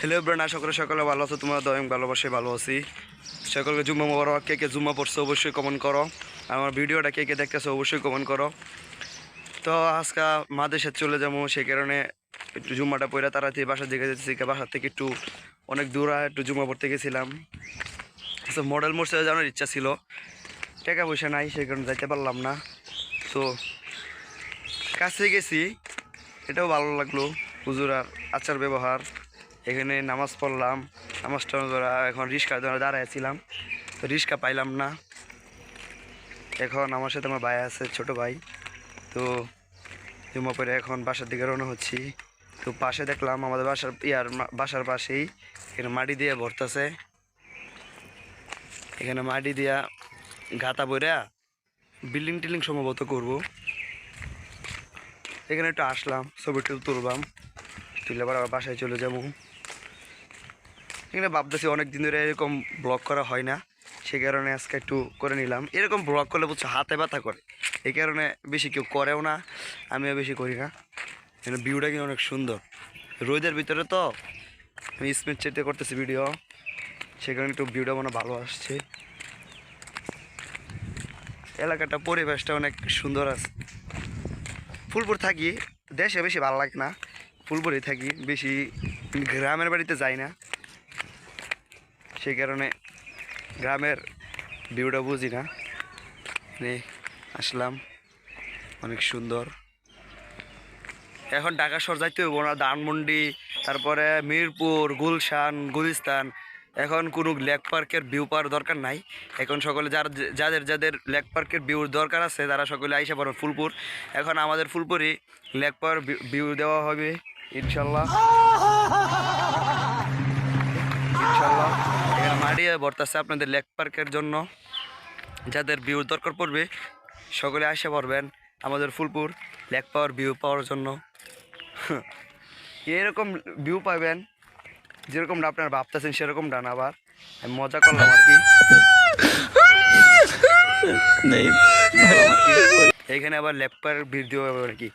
Hello bran, আশা করি সকালে ভালো আছো। তোমরা দয়ং ভালোবাসে ভালো আছি। সকলকে জুম্মা মোবারক। কে কে জুম্মা পড়ছো অবশ্যই কমেন্ট করো। আমার ভিডিওটা কে কে দেখতেছো অবশ্যই কমেন্ট করো। তো আজকে মাদেশে চলে যাবো, সেই কারণে একটু জুম্মাটা পড়ে তাড়াতাড়ি বাসার দিকে যেতেছি। বাসার থেকে একটু অনেক দূর একটু জুম্মা পড়তে গেছিলাম। মডেল মোড়ে যাওয়ার ইচ্ছা ছিল, টাকা পয়সা নাই, সেই কারণে যাইতে পারলাম না। তো কাছে গেছি, এটাও ভালো লাগলো। হুজুরার আচার ব্যবহার, এখানে নামাজ পড়লাম। নামাজটা এখন রিক্সা ধরে দাঁড়াইছিলাম, তো রিক্সা পাইলাম না। এখন আমার সাথে আমার ভাই আছে, ছোট ভাই। তো জুম্মা পরে এখন বাসার দিকে রওনা হচ্ছি। তো পাশে দেখলাম আমাদের বাসার পাশেই এখানে মাটি দিয়ে ভরতেছে। এখানে মাটি দিয়া গাতা বইরা বিল্ডিং টিল্ডিং সম্ভবত করব। এখানে একটু আসলাম, ছবিটা তুলবাম, তুলে আবার বাসায় চলে যাবো। এখানে ভাবতেছি অনেক দিন ধরে এরকম ব্লগ করা হয় না, সেই কারণে আজকে একটু করে নিলাম। এরকম ব্লগ করলে বুঝছো হাতে ব্যথা করে, এই কারণে বেশি কেউ করেও না, আমিও বেশি করি না। এখানে ভিউটা কিন্তু অনেক সুন্দর, রোদের ভিতরে তো আমি স্পিড চেটে করতেছি ভিডিও, সেই কারণে একটু ভিউটা মনে ভালো আসছে। এলাকাটা পরিবেশটা অনেক সুন্দর আছে। ফুলপুর থাকি, দেশে বেশি ভালো লাগে না, ফুলপুরেই থাকি বেশি, গ্রামের বাড়িতে যাই না, সেই কারণে গ্রামের ভিউটা বুঝি না। আসলাম, অনেক সুন্দর। এখন ঢাকা শহর যাইতে হইব না, ধানমন্ডি, তারপরে মিরপুর, গুলশান, গুলিস্তান, এখন কোনো লেক পার্কের ভিউ পাওয়ার দরকার নাই। এখন সকলে যাদের যাদের লেক পার্কের ভিউর দরকার আছে তারা সকলে আইসা পড়ো ফুলপুর। এখন আমাদের ফুলপুরে লেক পার্ক ভিউ দেওয়া হবে ইনশাল্লাহ। ইনশাল্লাহ এখানে মাটি ভরতেছে আপনাদের লেক পার্কের জন্য। যাদের ভিউর দরকার পড়বে সকলে আসে পড়বেন আমাদের ফুলপুর লেক পাওয়ার ভিউ পাওয়ার জন্য। এরকম ভিউ পাবেন যেরকমটা আপনারা ভাবতেছেন সেরকমটা না, আবার আমি মজা করলাম আর কি। এইখানে আবার লেক পাওয়ার ভিউ আর কি।